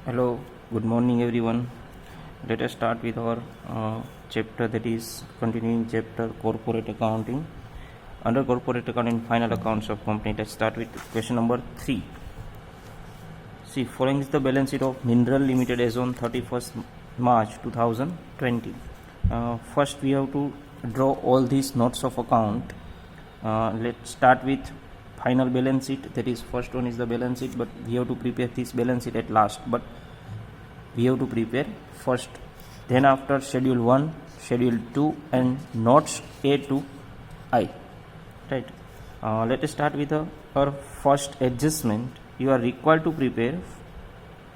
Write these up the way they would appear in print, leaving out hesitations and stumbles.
Hello, good morning everyone. Let us start with our chapter, that is continuing chapter corporate accounting. Under corporate accounting, final accounts of company, let's start with question number 3. See, following is the balance sheet of Mineral Limited as on 31st March 2020. First we have to draw all these notes of account. Let's start with final balance sheet, that is first one is the balance sheet, but we have to prepare this balance sheet at last, but we have to prepare first. Then after schedule 1, schedule 2 and notes A to I, right? Let us start with our first adjustment. You are required to prepare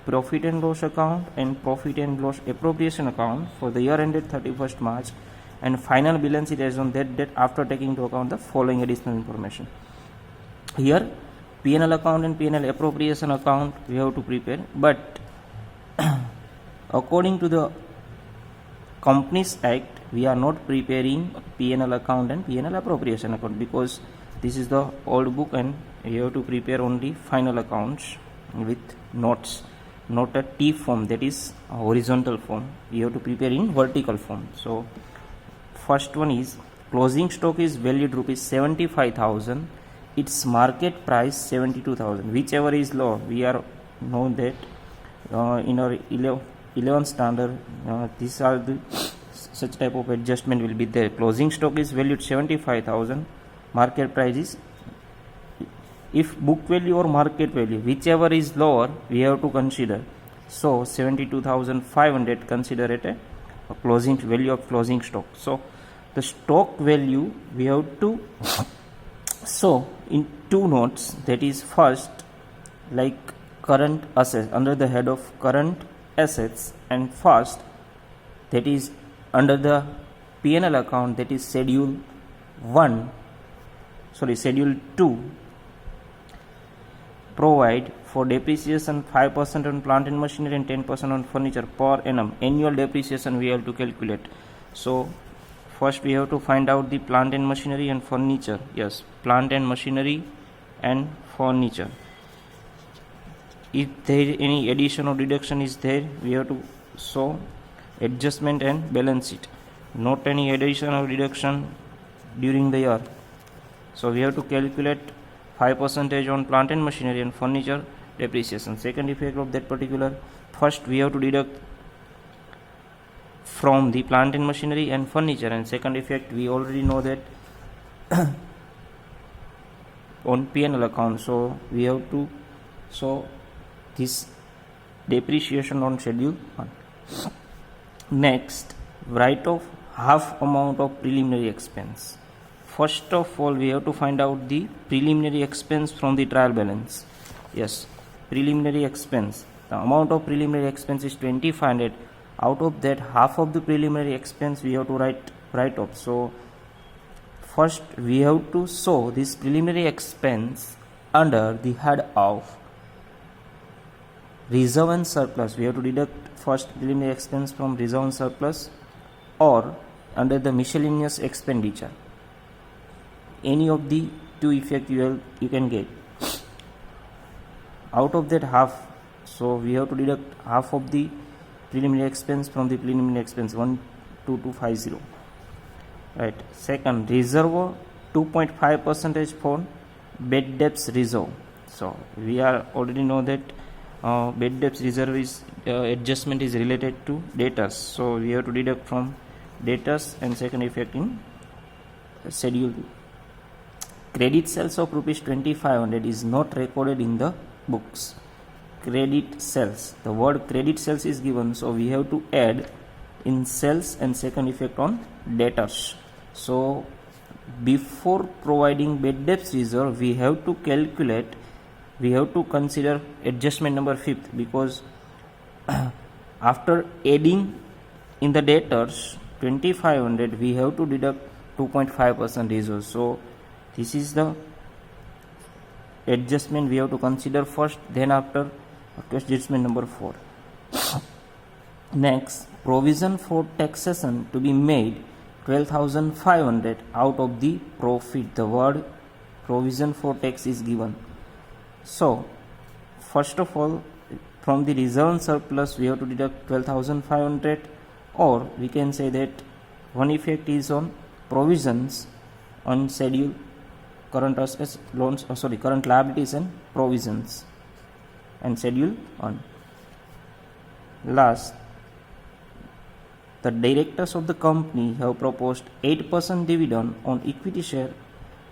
profit and loss account and profit and loss appropriation account for the year ended 31st March and final balance sheet as on that date after taking into account the following additional information. Here P&L account and P&L appropriation account we have to prepare, but according to the Companies Act we are not preparing P&L account and P&L appropriation account because this is the old book and we have to prepare only final accounts with notes, not a T form, that is a horizontal form. We have to prepare in vertical form. So first one is closing stock is valued rupees 75,000, its market price 72,000, whichever is low. We are know that in our 11th standard these are the such type of adjustment will be there. Closing stock is valued 75,000, market price is, if book value or market value whichever is lower we have to consider. So 72,500 consider it a closing value of closing stock. So the stock value we have to so in two notes, that is first like current assets under the head of current assets, and first that is under the P&L account, that is schedule 2, provide for depreciation 5% on plant and machinery and 10% on furniture per annum. Annual depreciation we have to calculate. So first we have to find out the plant and machinery and furniture. Yes, plant and machinery and furniture. If there any addition or deduction is there, we have to show adjustment and balance sheet. Not any addition or deduction during the year. So we have to calculate 5% on plant and machinery and furniture depreciation. Second effect of that particular, first we have to deduct from the plant and machinery and furniture, and second effect we already know that on P&L account. So we have to show this depreciation on schedule 1. Next, write off half amount of preliminary expense. First of all we have to find out the preliminary expense from the trial balance. Yes, preliminary expense, the amount of preliminary expense is 2,500. Out of that, half of the preliminary expense we have to write off. So first we have to show this preliminary expense under the head of reserve and surplus. We have to deduct first preliminary expense from reserve and surplus or under the miscellaneous expenditure. Any of the two effect you can get. Out of that half, so we have to deduct half of the preliminary expense from the preliminary expense 12250, right? Second, reserve 2.5% for bad debts reserve. So we are already know that bad debts reserve is adjustment is related to debtors, so we have to deduct from debtors. And second effect in schedule 2. Credit sales of rupees 2,500 is not recorded in the books. Credit sales, the word credit sales is given, so we have to add in sales and second effect on debtors. So before providing bad debts reserve we have to calculate, we have to consider adjustment number 5th, because after adding in the debtors 2,500 we have to deduct 2.5% reserve. So this is the adjustment we have to consider first, then after adjustment number 4. Next, provision for taxation to be made 12,500 out of the profit. The word provision for tax is given. So first of all from the reserve surplus we have to deduct 12,500, or we can say that one effect is on provisions on schedule current assets, loans, current liabilities and provisions and schedule 1. Last, the directors of the company have proposed 8% dividend on equity share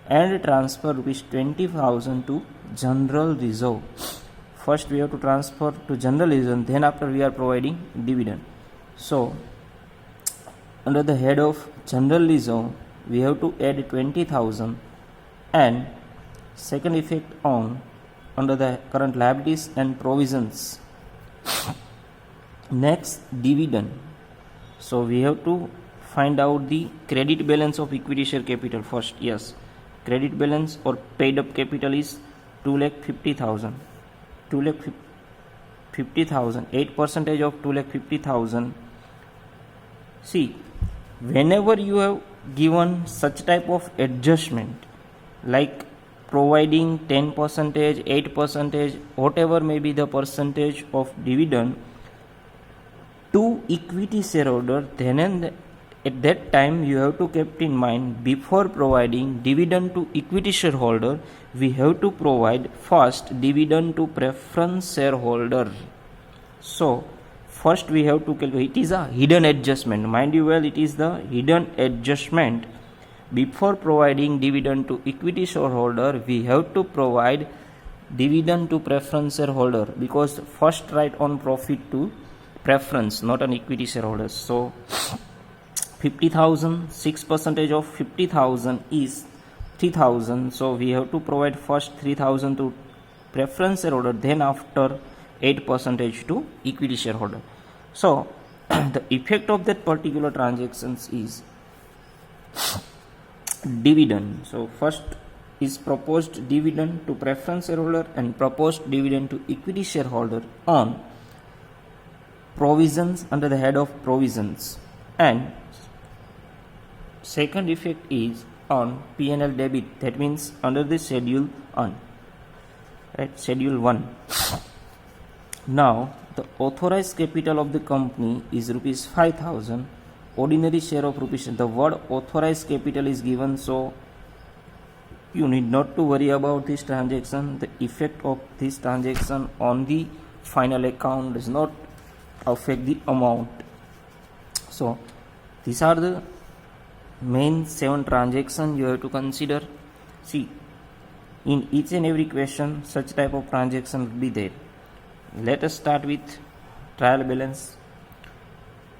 and transfer rupees 20,000 to general reserve. First we have to transfer to general reserve, then after we are providing dividend. So under the head of general reserve we have to add 20,000, and second effect on under the current liabilities and provisions. Next, dividend. So we have to find out the credit balance of equity share capital first. Yes, credit balance or paid up capital is 2,50,000. 2,50,000. 8% of 2,50,000. See, whenever you have given such type of adjustment, like providing 10%, 8%, whatever may be the percentage of dividend to equity shareholder, then and at that time you have to keep in mind, before providing dividend to equity shareholder, we have to provide first dividend to preference shareholder. So first we have to calculate, it is a hidden adjustment, mind you well, it is the hidden adjustment. Before providing dividend to equity shareholder, we have to provide dividend to preference shareholder, because first right on profit to preference, not an equity shareholders. So 50,000, 6% of 50,000 is 3,000. So we have to provide first 3,000 to preference shareholder, then after 8% to equity shareholder. So the effect of that particular transactions is dividend. So first is proposed dividend to preference shareholder and proposed dividend to equity shareholder on provisions under the head of provisions, and second effect is on P&L debit, that means under the schedule 1, right, schedule 1. Now the authorized capital of the company is rupees 5,000, ordinary share of rupees. The word authorized capital is given, so you need not to worry about this transaction. The effect of this transaction on the final account does not affect the amount. So these are the main 7 transactions you have to consider. See, in each and every question such type of transaction will be there. Let us start with trial balance.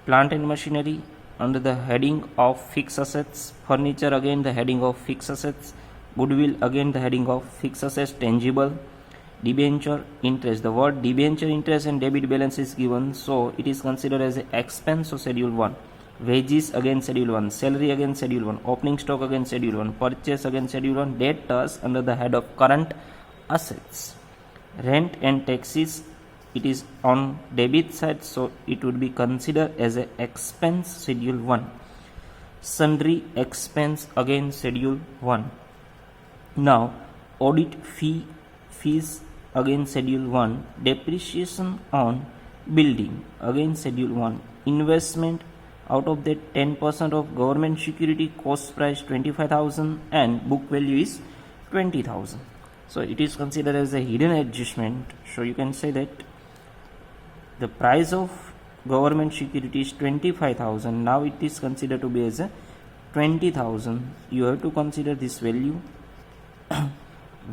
Plant and machinery under the heading of fixed assets. Furniture again the heading of fixed assets. Goodwill again the heading of fixed assets. Tangible. Debenture interest. The word debenture interest and debit balance is given, so it is considered as an expense of schedule 1. Wages again schedule 1. Salary again schedule 1. Opening stock again schedule 1. Purchase again schedule 1. Debtors under the head of current assets. Rent and taxes, it is on debit side, so it would be considered as an expense schedule 1. Sundry expense again schedule 1. Now audit fees again schedule 1. Depreciation on building again schedule 1. Investment, out of that 10% of government security, cost price 25,000 and book value is 20,000. So it is considered as a hidden adjustment. So you can say that the price of government security is 25,000. Now it is considered to be as a 20,000. You have to consider this value.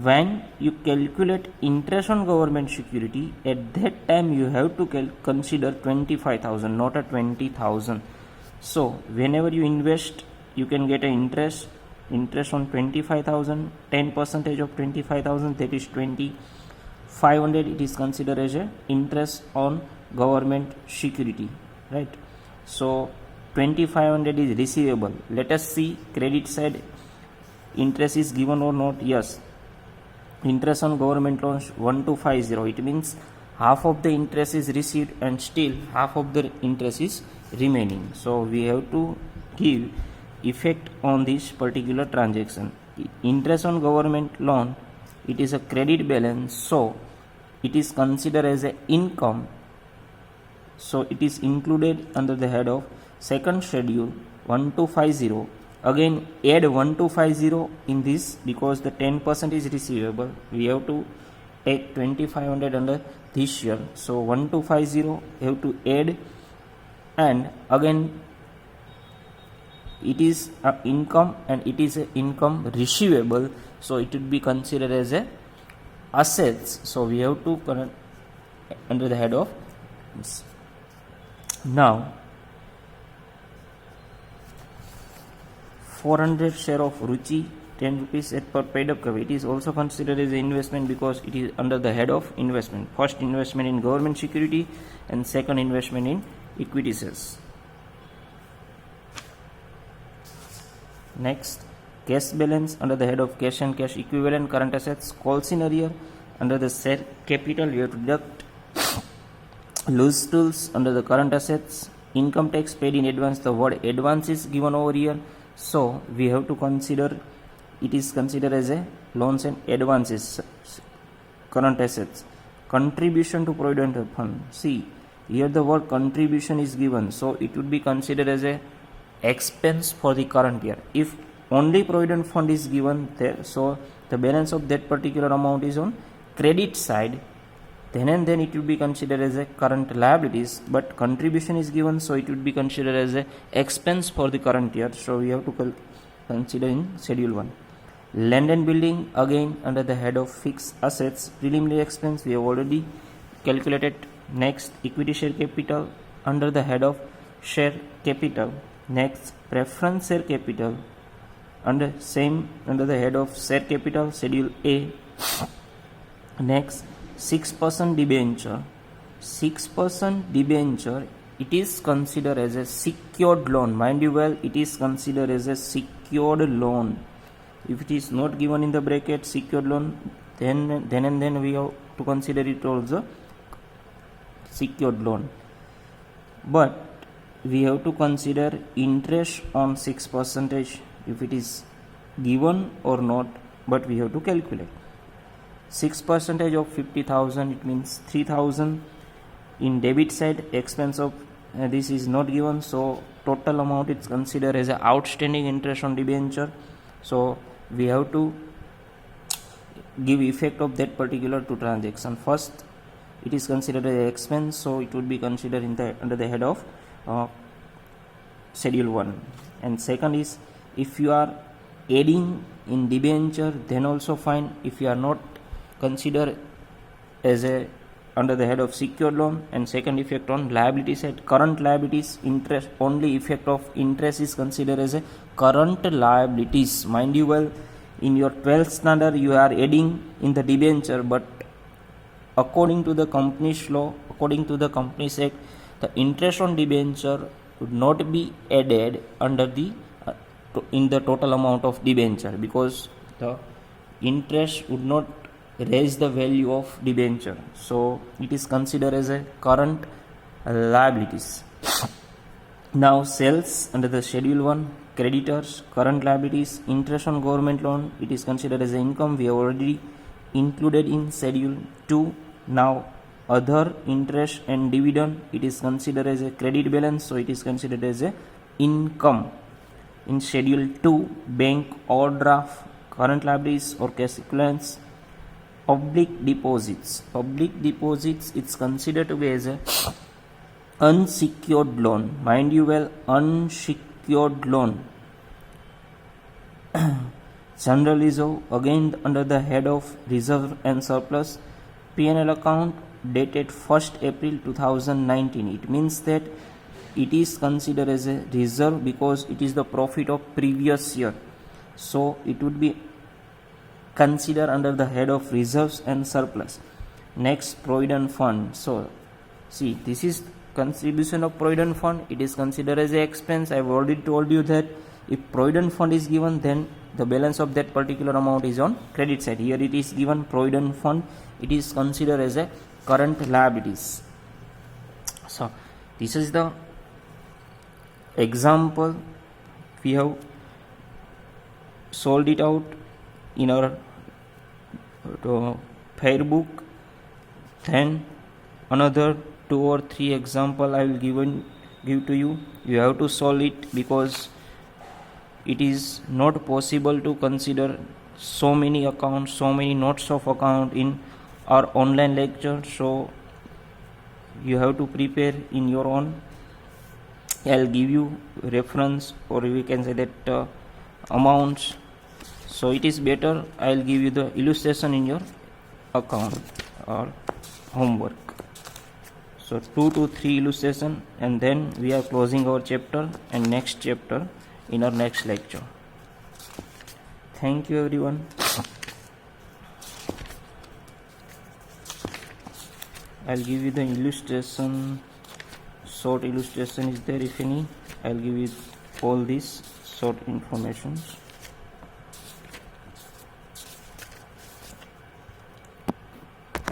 When you calculate interest on government security, at that time you have to consider 25,000, not a 20,000. So whenever you invest, you can get an interest on 25,000. 10% of 25,000, that is 2,500. It is considered as a interest on government security, right? So 2,500 is receivable. Let us see credit side, interest is given or not. Yes, interest on government loans 1250. It means half of the interest is received and still half of the interest is remaining. So we have to give effect on this particular transaction. Interest on government loan, it is a credit balance, so it is considered as a income, so it is included under the head of second schedule 1250. Again add 1250 in this because the 10% is receivable. We have to take 2500 under this year, so 1250 have to add, and again it is a income and it is a income receivable, so it would be considered as a assets, so we have to put under the head of this. Now 400 share of Ruchi, 10 rupees at per paid up cover, it is also considered as an investment because it is under the head of investment. First investment in government security and second investment in equity shares. Next, cash balance under the head of cash and cash equivalent, current assets, calls in arrear. Under the share capital we have to deduct loose tools under the current assets. Income tax paid in advance, the word advance is given over here, so we have to consider it is considered as a loans and advances, current assets. Contribution to provident fund, see here the word contribution is given, so it would be considered as a expense for the current year. If only provident fund is given there, so the balance of that particular amount is on credit side, then and then it will be considered as a current liabilities, but contribution is given, so it would be considered as a expense for the current year, so we have to consider in schedule 1. Land and building, again under the head of fixed assets, preliminary expense we have already calculated. Next, equity share capital under the head of share capital. Next, preference share capital under the head of share capital, schedule A. Next, 6% debenture. 6% debenture, it is considered as a secured loan. Mind you well, it is considered as a secured loan. If it is not given in the bracket secured loan, then we have to consider it also secured loan. But we have to consider interest on 6% if it is given or not, but we have to calculate. 6% of 50,000, it means 3,000. In debit side, expense of this is not given, so total amount is considered as a outstanding interest on debenture, so we have to give effect of that particular to transaction. First, it is considered as expense, so it would be considered under the head of schedule 1. And second is, if you are adding in debenture, then also fine. If you are not, consider as a under the head of secured loan. And second effect on liability side, current liabilities, interest, only effect of interest is considered as a current liabilities. Mind you well, in your 12th standard you are adding in the debenture, but according to the company's law, according to the Companies Act, the interest on debenture would not be added under the in the total amount of debenture, because the interest would not raise the value of debenture, so it is considered as a current liabilities. Now sales under the schedule 1, creditors, current liabilities, interest on government loan, it is considered as income. We have already included in schedule 2. Now other interest and dividend, it is considered as a credit balance, so it is considered as a income. In schedule 2, bank overdraft, current liabilities or cash equivalents. Public deposits, it's considered to be as a unsecured loan. Mind you well, unsecured loan. General reserve, again under the head of reserve and surplus. P&L account dated 1st April 2019. It means that it is considered as a reserve because it is the profit of previous year, so it would be considered under the head of reserves and surplus. Next, provident fund. So see, this is contribution of provident fund. It is considered as a expense. I have already told you that if provident fund is given, then the balance of that particular amount is on credit side. Here it is given provident fund, it is considered as a current liabilities. So this is the example. We have solved it out in our fair book. Then another 2 or 3 example I will give to you. You have to solve it because it is not possible to consider so many accounts, so many notes of account in our online lecture. So you have to prepare in your own. I'll give you reference, or we can say that amounts. So it is better I'll give you the illustration in your account or homework. So 2 to 3 illustration, and then we are closing our chapter and next chapter in our next lecture. Thank you everyone. I'll give you the illustration, short illustration is there if any. I'll give you all these short informations.